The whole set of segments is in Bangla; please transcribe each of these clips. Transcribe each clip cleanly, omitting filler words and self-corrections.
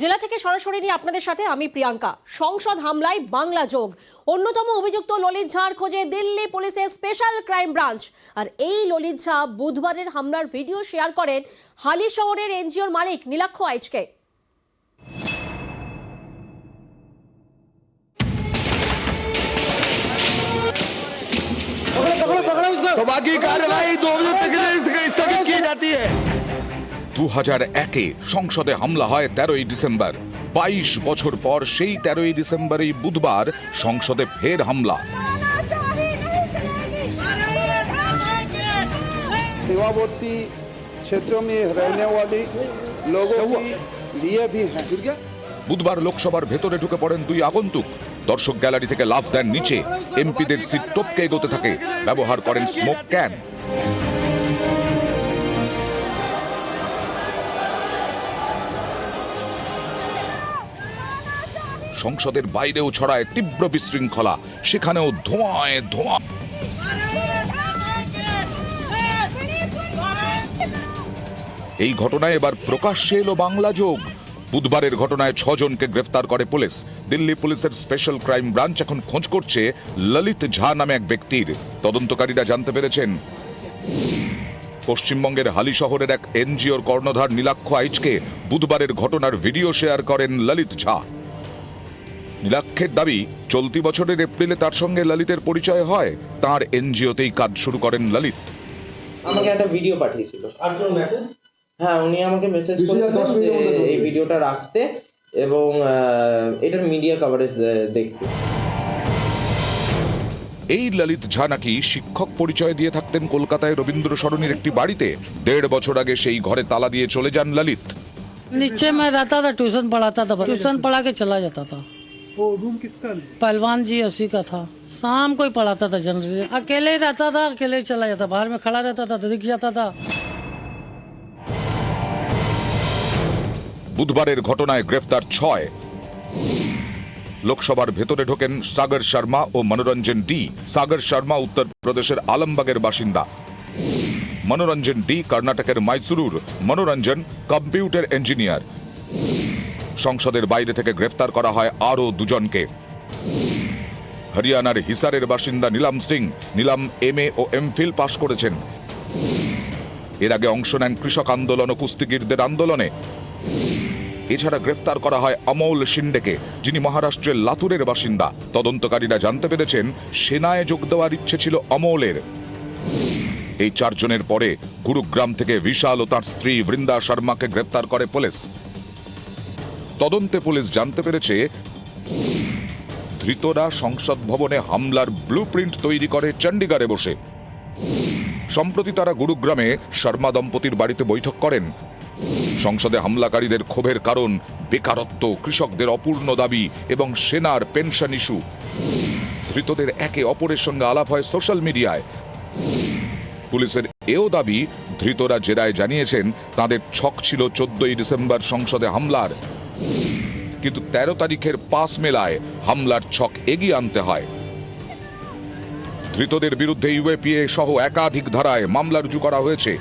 জেলা থেকে সরাসরি নিয়ে আপনাদের সাথে আমি প্রিয়াঙ্কা। সংসদ হামলায় বাংলা যোগ, অন্যতম অভিযুক্ত ললিত ঝাঁর খোঁজে দিল্লি পুলিশের স্পেশাল ক্রাইম ব্রাঞ্চ। আর এই ললিত ঝাঁ বুধবারের হামলার ভিডিও শেয়ার করেন হালি শহরের এনজিওর মালিক নীলাক্ষ আইচকে। सौभाग्य कार्रवाई 2 बजे तक स्थगित की जाती है। 2001-এ সংসদে হামলা হয় 13ই ডিসেম্বর। 22 বছর পর সেই 13ই ডিসেম্বরেই বুধবার সংসদে ফের হামলা। सीमावर्ती क्षेत्रों में रहने वाले लोगों के लिए भी है। বুধবার লোকসভার ভেতরে ঢুকে পড়েন দুই আগন্তুক। দর্শক গ্যালারি থেকে লাফ দেন নিচে, এমপিদের সিট টপকে এগোতে থাকে, ব্যবহার করেন স্মোক ক্যান। সংসদের বাইরেও ছড়ায় তীব্র বিশৃঙ্খলা, সেখানেও ধোঁয়ায় ধোঁয়া। এই ঘটনায় এবার প্রকাশ্যে এলো বাংলা যোগ। বুধবারের ঘটনায় 6 জনকে গ্রেফতার করে পুলিশ। দিল্লি পুলিশের স্পেশাল ক্রাইম ব্রাঞ্চ এখন খোঁজ করছে ললিত ঝাঁ নামে এক ব্যক্তির। তদন্তকারীরা জানতে পেরেছেন পশ্চিমবঙ্গের হালি শহরের এক এনজিওর কর্ণধার নীলাক্ষ আইচকে বুধবারের ঘটনার ভিডিও শেয়ার করেন ললিত ঝাঁ। নীলাক্ষের দাবি, চলতি বছরের এপ্রিলে তার সঙ্গে ললিতের পরিচয় হয়। তার এনজিওতেই কাজ শুরু করেন ললিত। আমাকে একটা ভিডিও পাঠিয়েছিল। হ্যাঁ, উনি আমাকে মেসেজ করেছিলেন যে এই ভিডিওটা রাখতে এবং এটার মিডিয়া কভারেজ দেখতে। এই ললিত ঝাঁ নাকি শিক্ষক পরিচয় দিয়ে থাকতেন কলকাতায় রবীন্দ্র সরণির একটি বাড়িতে। 1.5 বছর আগে সেই ঘরে তালা দিয়ে চলে যান ললিত। नीचे मैं रहता था, ट्यूशन पढ़ाता था, ट्यूशन पढ़ा के चला जाता था। वो रूम किसका? पहलवान जी उसी का था। शाम को ही पढ़ाता था जनरली, अकेले ही रहता था, अकेले ही चला जाता, बाहर में खड़ा रहता था तो दिख जाता था। বুধবারের ঘটনায় গ্রেফতার 6। লোকসভার ভেতরে ঢোকেন সাগর শর্মা ও মনোরঞ্জন ডি। সাগর শর্মা উত্তরপ্রদেশের আলমবাগের বাসিন্দা, মনোরঞ্জন ডি কর্ণাটকের মাইসুরুর। মনোরঞ্জন কম্পিউটার ইঞ্জিনিয়ার। সংসদের বাইরে থেকে গ্রেফতার করা হয় আরও 2 জনকে। হরিয়ানার হিসারের বাসিন্দা নীলাম সিং। নীলাম MA ও MPhil পাশ করেছেন। এর আগে অংশ নেন কৃষক আন্দোলন ও কুস্তিগিরদের আন্দোলনে। এছাড়া গ্রেফতার করা হয় অমল শিন্ডেকে, যিনি মহারাষ্ট্রের লাতুরের বাসিন্দা। তদন্তকারীরা জানতে পেরেছেন সেনায় যোগ দেওয়ার ইচ্ছে ছিল অমলের। এই 4 জনের পরে গুরুগ্রাম থেকে বিশাল ও তার স্ত্রী বৃন্দা শর্মাকে গ্রেফতার করে পুলিশ। তদন্তে পুলিশ জানতে পেরেছে ধৃতরা সংসদ ভবনে হামলার ব্লুপ্রিন্ট তৈরি করে চণ্ডীগড়ে বসে। সম্প্রতি তারা গুরুগ্রামে শর্মা দম্পতির বাড়িতে বৈঠক করেন। সংসদে হামলাকারীদের ক্ষোভের কারণ বেকারত্ব, কৃষকদের অপূর্ণ দাবি এবং সেনার পেনশন ইস্যু। ধৃতদের একে অপরের সঙ্গে আলাপ হয় সোশ্যাল মিডিয়ায়। পুলিশের এও দাবি, ধৃতরা জেরায় জানিয়েছেন তাদের ছক ছিল 14ই ডিসেম্বর সংসদে হামলার, কিন্তু 13 তারিখের পাস মেলায় হামলার ছক এগিয়ে আনতে হয়। ধৃতদের বিরুদ্ধে UAPA সহ একাধিক ধারায় মামলা রুজু করা হয়েছে।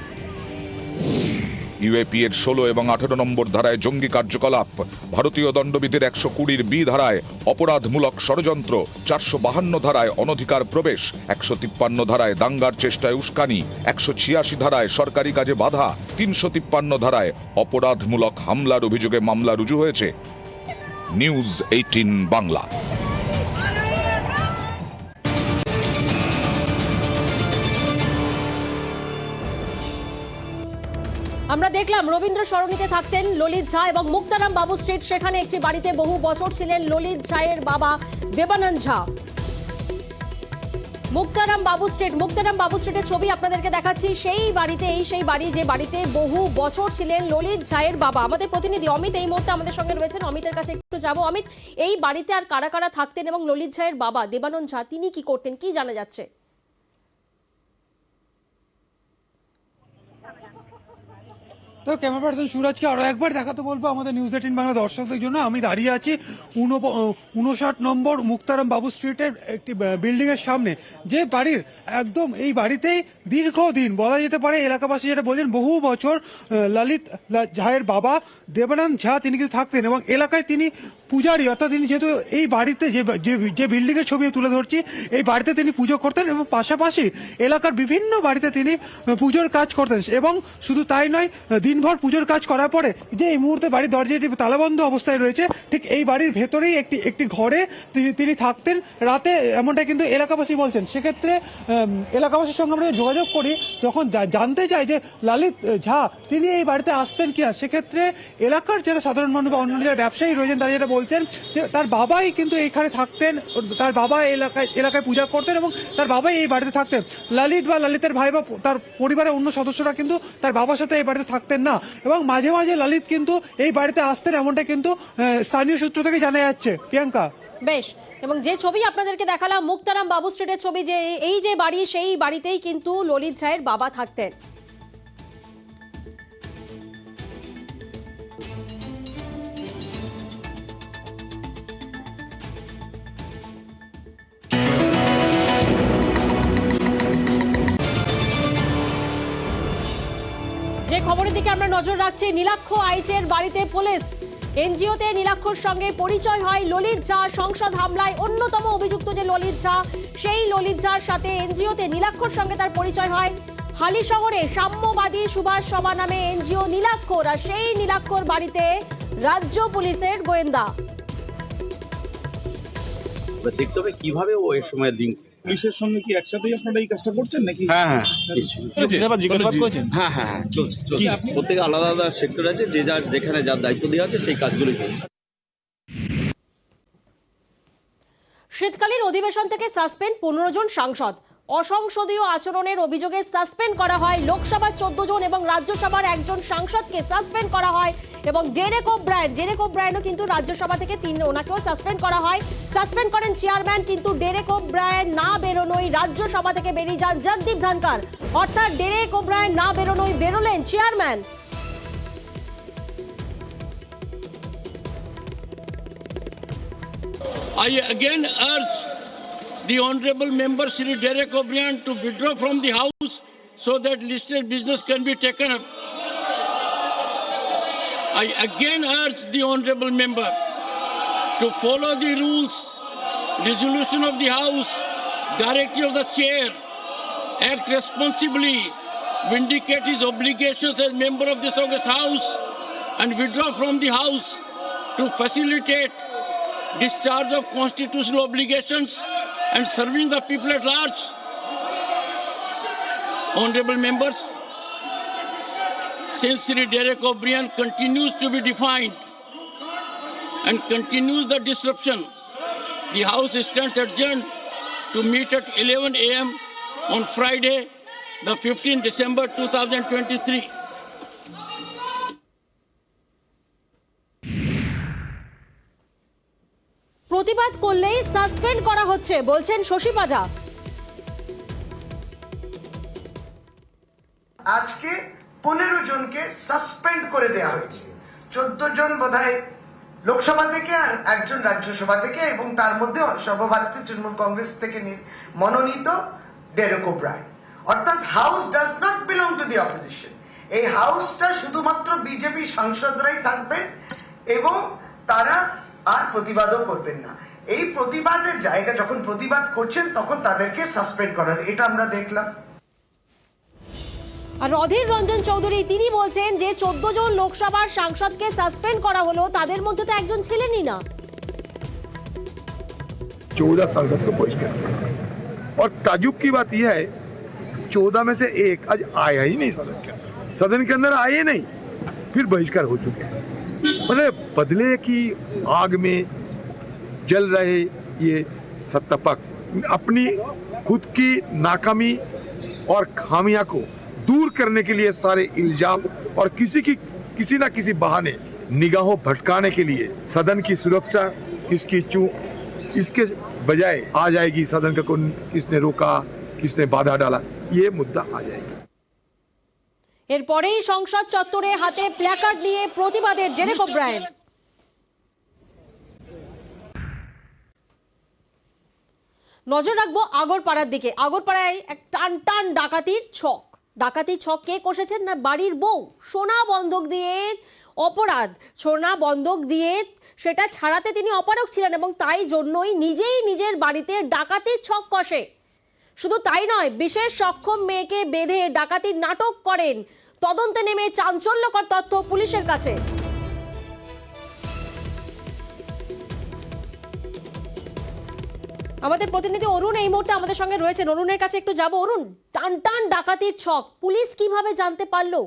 UAPA এর 16 এবং 18 নম্বর ধারায় জঙ্গি কার্যকলাপ, ভারতীয় দণ্ডবিধির 120 B ধারায় অপরাধমূলক ষড়যন্ত্র, 452 ধারায় অনধিকার প্রবেশ, 153 ধারায় দাঙ্গার চেষ্টায় উস্কানি, 186 ধারায় সরকারি কাজে বাধা, 353 ধারায় অপরাধমূলক হামলার অভিযোগে মামলা রুজু হয়েছে। নিউজ 18 বাংলা। আমরা দেখলাম রবীন্দ্র সরণিতে থাকতেন ললিত ঝাঁ এবং মুক্তারাম বাবু স্ট্রিট, সেখানে একটি বাড়িতে বহু বছর ছিলেন ললিত ঝাঁয়ের বাবা দেবানন্দ ঝাঁ। মুক্তারাম বাবু স্ট্রিটের ছবি আপনাদেরকে দেখাচ্ছি। সেই বাড়ি যে বাড়িতে বহু বছর ছিলেন ললিত ঝাঁয়ের বাবা। আমাদের প্রতিনিধি অমিত এই মুহূর্তে আমাদের সঙ্গে রয়েছেন। অমিতের কাছে একটু যাবো। অমিত, এই বাড়িতে আর কারা কারা থাকতেন এবং ললিত ঝাঁয়ের বাবা দেবানন্দ ঝাঁ তিনি কি করতেন, কি জানা যাচ্ছে? তো ক্যামেরা পার্সন সুরাজকে আরো একবার দেখাতে বলবো আমাদের নিউজ 18 বাংলা দর্শকদের জন্য। আমি দাঁড়িয়ে আছি 59 নম্বর মুক্তারাম বাবু স্ট্রিটের একটি বিল্ডিং এর সামনে, যে বাড়ির একদম এই বাড়িতেই দীর্ঘদিন বলা যেতে পারে এলাকাবাসী যেটা বলছেন বহু বছর ললিত ঝায়ের বাবা দেবানন্দ ঝা তিনি কিন্তু থাকতেন এবং এলাকায় তিনি পূজারী, অর্থাৎ তিনি যেহেতু এই বাড়িতে যে বিল্ডিং এর ছবি তুলে ধরছি এই বাড়িতে তিনি পুজো করতেন এবং পাশাপাশি এলাকার বিভিন্ন বাড়িতে তিনি পুজোর কাজ করতেন। এবং শুধু তাই নয়, দিনভর পুজোর কাজ করার পরে যে এই মুহূর্তে বাড়ির দরজাটি তালাবন্ধ অবস্থায় রয়েছে, ঠিক এই বাড়ির ভেতরেই একটি ঘরে তিনি থাকতেন রাতে, এমনটা কিন্তু এলাকাবাসী বলছেন। সেক্ষেত্রে এলাকাবাসীর সঙ্গে আমরা যোগাযোগ করি, যখন জানতে চাই যে ললিত ঝা তিনি এই বাড়িতে আসতেন কিনা, সেক্ষেত্রে এলাকার যারা সাধারণ মানুষ বা অন্যান্য যারা ব্যবসায়ী রয়েছেন তারা যেটা বলছেন যে তার বাবাই কিন্তু এইখানে থাকতেন, তার বাবা এলাকায় পূজা করতেন এবং তার বাবাই এই বাড়িতে থাকতেন। ললিত বা ললিতের ভাই বা তার পরিবারের অন্য সদস্যরা কিন্তু তার বাবার সাথে এই বাড়িতে থাকতেন না এবং মাঝে মাঝে ললিত কিন্তু এই বাড়িতে আসতেন, এমনটা কিন্তু স্থানীয় সূত্র থেকে জানা যাচ্ছে। প্রিয়াঙ্কা, বেশ, এবং যে ছবি আপনাদেরকে দেখালাম মুক্তারাম বাবু স্ট্রিটের ছবি, যে এই যে বাড়ি সেই বাড়িতেই কিন্তু ললিত ঝায়ের বাবা থাকতেন। যে খবরের দিকে আমরা নজর রাখছি, নীলাক্ষ আইচের বাড়িতে পুলিশ। এনজিওতে নীলাক্ষর সঙ্গে পরিচয় হয় ললিত ঝা। সংসদ হামলায় অন্যতম অভিযুক্ত যে ললিত ঝা, সেই ললিত ঝার সাথে এনজিওতে নীলাক্ষর সঙ্গে তার পরিচয় হয়। হালি শহরে সাম্যবাদী সুভাষ সভা নামে এনজিও নীলাক্ষর, আর সেই নীলাক্ষর বাড়িতে রাজ্য পুলিশের গোয়েন্দা। দেখতে হবে কিভাবে ও এর সময় লিঙ্ক। পুলিশের সঙ্গে কি একসাথেই আপনারা এই কাজটা করছেন নাকি? হ্যাঁ হ্যাঁ নিশ্চয়ই জিজ্ঞাসাবাদ করেছেন। হ্যাঁ হ্যাঁ হ্যাঁ চলছে। প্রত্যেকে আলাদা আলাদা সেক্টর আছে, যে যার যেখানে যার দায়িত্ব দেওয়া আছে সেই কাজগুলোই চলছে। শীতকালীন অধিবেশন থেকে সাসপেন্ড 15 জন সাংসদ। অসংসদীয় আচরণের অভিযোগে সাসপেন্ড করা হয় লোকসভার 14 জন এবং রাজ্যসভার একজন সাংসদকে সাসপেন্ড করা হয়। এবং ডেরেক ওব্রায়েনও কিন্তু রাজ্যসভা থেকে ওনাকেও সাসপেন্ড করা হয়। সাসপেন্ড করেন চেয়ারম্যান, কিন্তু ডেরেক ওব্রায়েন না বেরোনোই রাজ্যসভা থেকে বেরিয়ে যান জগদীপ ধনকর। অর্থাৎ ডেরেক ওব্রায়েন না বেরোনোই বেরোলেন chairman. I again urge the Honorable Member Shri Derek O'Brien to withdraw from the House so that listed business can be taken up. I again urge the Honorable Member to follow the rules, resolution of the House, directive of the Chair, act responsibly, vindicate his obligations as member of this August House, and withdraw from the House to facilitate discharge of constitutional obligations and serving the people at large. Honorable members, since Sri Derek O'Brien continues to be defined and continues the disruption, the House stands adjourned to meet at 11 a.m. on Friday, the 15th December 2023. প্রতিবাদ করলেই সাসপেন্ড করা হচ্ছে বলছেন শশী পাজা। আজকে 15 জনকে সাসপেন্ড করে দেওয়া হয়েছে। 14 জন বোধহয় লোকসভা থেকে আর একজন রাজ্যসভা থেকে, এবং তার মধ্যে সর্বভারতীয় তৃণমূল কংগ্রেস থেকে মনোনীত ডেরেক ওব্রায়েন। অর্থাৎ house does not belong to the opposition. এই হাউসটা শুধুমাত্র বিজেপি সাংসদরাই থাকবেন এবং তারা আর প্রতিবাদও করবেন না। এই প্রতিবাদের জায়গা যখন প্রতিবাদ করছেন তখন তাদেরকে সাসপেন্ড করার, এটা আমরা দেখলাম। আর অধীর রঞ্জন চৌধুরী তিনি বলছেন যে 14 জন লোকসভার সাংসদকে সাসপেন্ড করা হলো, তাদের মধ্যে তো একজন ছিলেনই না। 14 सांसद को बहिष्कार किया और ताजुब की बात यह है 14 में से एक आज आया ही नहीं सदन के अंदर आए नहीं, फिर बहिष्कार हो चुके हैं। मतलब बदले की आग में जल रहे ये सत्ता पक्ष अपनी खुद की नाकामी और खामियां को दूर करने के लिए सारे इल्जाम और किसी ना किसी बहाने निगाहों भटकाने के लिए सदन की सुरक्षा किसकी चूक इसके बजाय आ जाएगी सदन का किसने रोका किसने बाधा डाला, ये मुद्दा आ जाएगा। এরপরেই সংসদ চত্বরে হাতে প্ল্যাকার্ড নিয়ে প্রতিবাদে ডেরেক ওব্রায়েন। নজর রাখবো আগরপাড়ার দিকে। আগরপাড়ায় এক টান টান ডাকাতির ছক কে কষেছেন না বাড়ির বউ। সোনা বন্ধক দিয়ে অপরাধ, সোনা বন্ধক দিয়ে সেটা ছাড়াতে তিনি অপারগ ছিলেন এবং তাই জন্যই নিজেই নিজের বাড়িতে ডাকাতির ছক কষে। শুধু তাই নয়, বিশেষ সক্ষম মেয়েকে বেঁধে ডাকাতির নাটক করেন। তদন্তে নেমে চাঞ্চল্যকর তথ্য পুলিশের কাছে। আমাদের প্রতিনিধি অরুণ এই মুহূর্তে আমাদের সঙ্গে রয়েছেন। অরুণের কাছে একটু যাব। অরুণ, টান টান ডাকাতির ছক পুলিশ কিভাবে জানতে পারলো?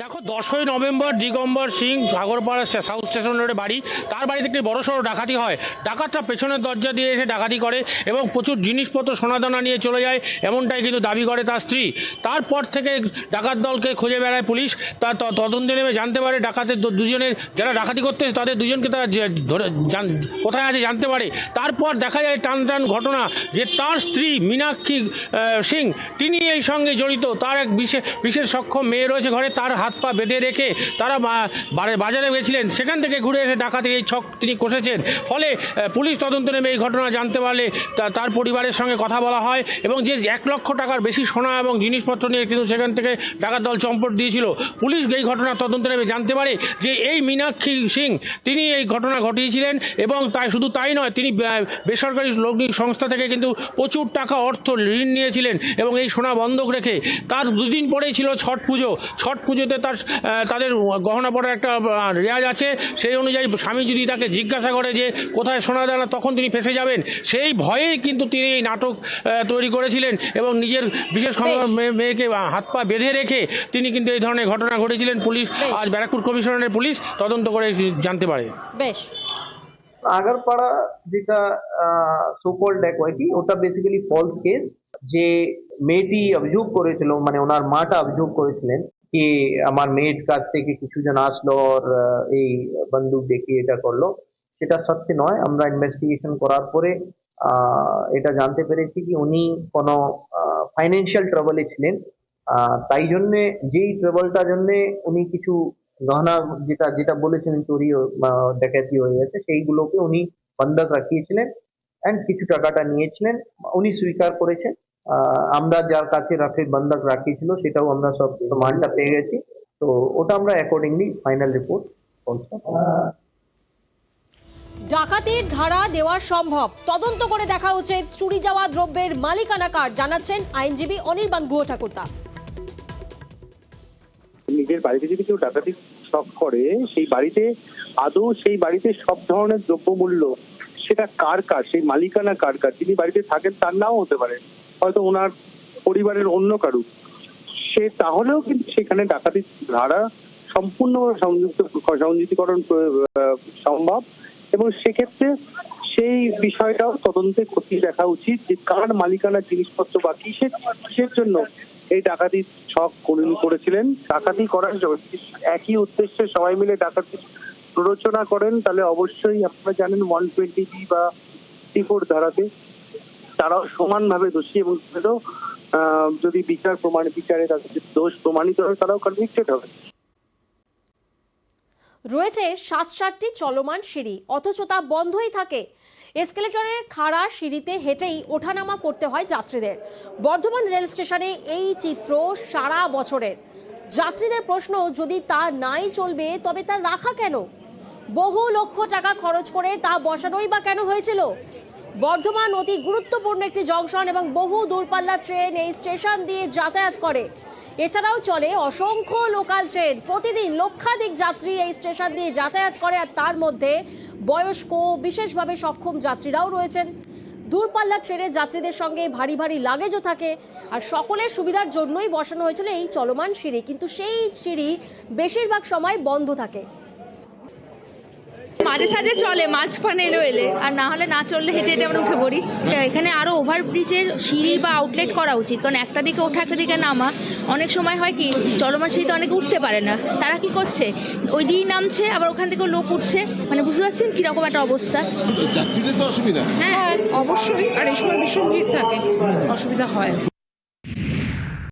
দেখো, 10ই November Digambar Singh Agarpara south station রোডে বাড়ি। তার বাড়িতে একটি বড়সড় ডাকাতি হয়। ডাকাতটা পেছনের দরজা দিয়ে এসে ডাকাতি করে এবং প্রচুর জিনিসপত্র সোনাদানা নিয়ে চলে যায়, এমনটাই কিন্তু দাবি করে তার স্ত্রী। তারপর থেকে ডাকাত দলকে খুঁজে বেড়ায় পুলিশ। তার তদন্তে নেমে জানতে পারে ডাকাতের দুজনের, যারা ডাকাতি করতে তাদের দুজনকে তারা ধরে কোথায় আছে জানতে পারে। তারপর দেখা যায় টান টান ঘটনা যে তার স্ত্রী মীনাক্ষী সিং তিনি এই সঙ্গে জড়িত। তার এক বিশেষ সক্ষম মেয়ে রয়েছে ঘরে, তার হাত পা বেঁধে রেখে তারা বাজারে গেছিলেন, সেখান থেকে ঘুরে এসে ডাকাতির এই ছক তিনি কষেছেন। ফলে পুলিশ তদন্ত নেমে এই ঘটনা জানতে পারলে তার পরিবারের সঙ্গে কথা বলা হয় এবং যে 1 লক্ষ টাকার বেশি সোনা এবং জিনিসপত্র নিয়ে কিন্তু সেখান থেকে ডাকাত দল চম্পট দিয়েছিল। পুলিশ এই ঘটনা তদন্ত নেমে জানতে পারে যে এই মীনাক্ষী সিং তিনি এই ঘটনা ঘটিয়েছিলেন এবং শুধু তাই নয়, তিনি বেসরকারি লগ্নিক সংস্থা থেকে কিন্তু প্রচুর টাকা অর্থ ঋণ নিয়েছিলেন এবং এই সোনা বন্ধক রেখে। তার 2 দিন পরেই ছিল ছট পুজো। ছট পুজোতে তাদের গহনা পড়ার একটা রেওয়াজ আছে। সেই অনুযায়ী স্বামী যদি তাকে জিজ্ঞাসা করে যে কোথায় সোনা দানা, তখন তিনি ফেঁসে যাবেন। সেই ভয়েই কিন্তু তিনি এই নাটক তৈরি করেছিলেন এবং নিজের বিশেষ মেয়েকে হাত পা বেঁধে রেখে তিনি কিন্তু এই ধরনের ঘটনা ঘটেছিলেন। পুলিশ আজ ব্যারাকপুর কমিশনারের পুলিশ তদন্ত করে জানতে পারে। বেশ, আগরপাড়া যেটা সোকল্ড ড্যাকোয়েটি, ওটা বেসিক্যালি ফলস কেস। যে মেয়েটি অভিযোগ করেছিল, মানে ওনার মাটা অভিযোগ করেছিলেন কি আমার মেয়ের কাছ থেকে কিছু জন আসলো আর এই বন্দুক দেখিয়ে এটা করলো, সেটা সত্যি নয়। আমরা ইনভেস্টিগেশন করার পরে এটা জানতে পেরেছি কি উনি কোনো ফাইন্যান্সিয়াল ট্রাবলে ছিলেন। তাই জন্যে যেই ট্রাবলটার জন্যে উনি কিছু গহনা যেটা বলেছিলেন চুরি ডাকাতি হয়ে গেছে, সেইগুলোকে উনি বন্ধক রাখিয়েছিলেন এন্ড কিছু টাকাটা নিয়েছিলেন। উনি স্বীকার করেছেন। আমরা যার কাছে বন্ধক রাখিয়েছিল সেটাও আমরা সব প্রমাণটা পেয়ে গেছি। তো ওটা আমরা অ্যাকর্ডিংলি ফাইনাল রিপোর্ট করছি। ডাকাতির ধারা দেওয়া সম্ভব, তদন্ত করে দেখা উচিত চুরি যাওয়া দ্রব্যের মালিকানা কার, জানাচ্ছেন আইনজীবী অনির্বাণ গুহ ঠাকুরতা। নিজের বাড়িতে যদি কেউ ডাকাতি শখ করে, সেই বাড়িতে আদৌ সেই বাড়িতে সব ধরনের দ্রব্যমূল্য সেটা কার, সেই মালিকানা কার, যিনি বাড়িতে থাকেন তার নাও হতে পারে, হয়তো ওনার পরিবারের অন্য কারু, সে তাহলেও কিন্তু সেখানে ডাকাতির ধারা সম্পূর্ণ সংযুক্তিকরণ সম্ভব এবং সেক্ষেত্রে সেই বিষয়টাও তদন্তে খতিয়ে দেখা উচিত যে কার মালিকানার জিনিসপত্র বা কিসের জন্য এই ডাকাতির ছক করেছিলেন। ডাকাতি করার একই উদ্দেশ্যে সবাই মিলে ডাকাতি প্ররোচনা করেন, তাহলে অবশ্যই আপনারা জানেন 120B বা 64 ধারাতে তারাও সমানভাবে দোষী এবং যদি বিচারে তাদের দোষ প্রমাণিত হয় তারাও কনভিক্টেড হবে। রয়েছে 7-8টি চলমান সিঁড়ি, অথচ তা বন্ধই থাকে। এসকেলেটরের খাড়া সিঁড়িতে হেঁটেই ওঠানামা করতে হয় যাত্রীদের। বর্ধমান রেল স্টেশনে এই চিত্র সারা বছরের। যাত্রীদের প্রশ্ন, যদি তা নাই চলবে তবে তা রাখা কেন? বহু লক্ষ টাকা খরচ করে তা বসানোই বা কেন হয়েছিল? বর্ধমান অতি গুরুত্বপূর্ণ একটি জংশন এবং বহু দূরপাল্লার ট্রেন এই স্টেশন দিয়ে যাতায়াত করে। এছাড়াও চলে অসংখ্য লোকাল ট্রেন। প্রতিদিন লক্ষাধিক যাত্রী এই স্টেশন দিয়ে যাতায়াত করে, আর তার মধ্যে বয়স্ক বিশেষভাবে সক্ষম যাত্রীরাও রয়েছেন। দূরপাল্লার ট্রেনে যাত্রীদের সঙ্গে ভারী ভারী লাগেজও থাকে, আর সকলের সুবিধার জন্যই বসানো হয়েছিল এই চলমান সিঁড়ি, কিন্তু সেই সিঁড়ি বেশিরভাগ সময় বন্ধ থাকে। মাঝে সাঝে চলে মাঝখানে এলে, আর না হলে না চললে হেঁটে হেঁটে আমরা উঠে পড়ি। এখানে আরও ওভারব্রিজের সিঁড়ি বা আউটলেট করা উচিত, কারণ একটা দিকে ওঠা একটা দিকে নামা। অনেক সময় হয় কি চলমান সিঁড়িতে অনেকে উঠতে পারে না, তারা কি করছে ওই দিয়েই নামছে, আবার ওখান থেকেও লোক উঠছে, মানে বুঝতে পারছেন কীরকম একটা অবস্থা। যাত্রীদের তো অসুবিধা। হ্যাঁ অবশ্যই, আর এই সময় ভীষণ ভিড় থাকে, অসুবিধা হয়।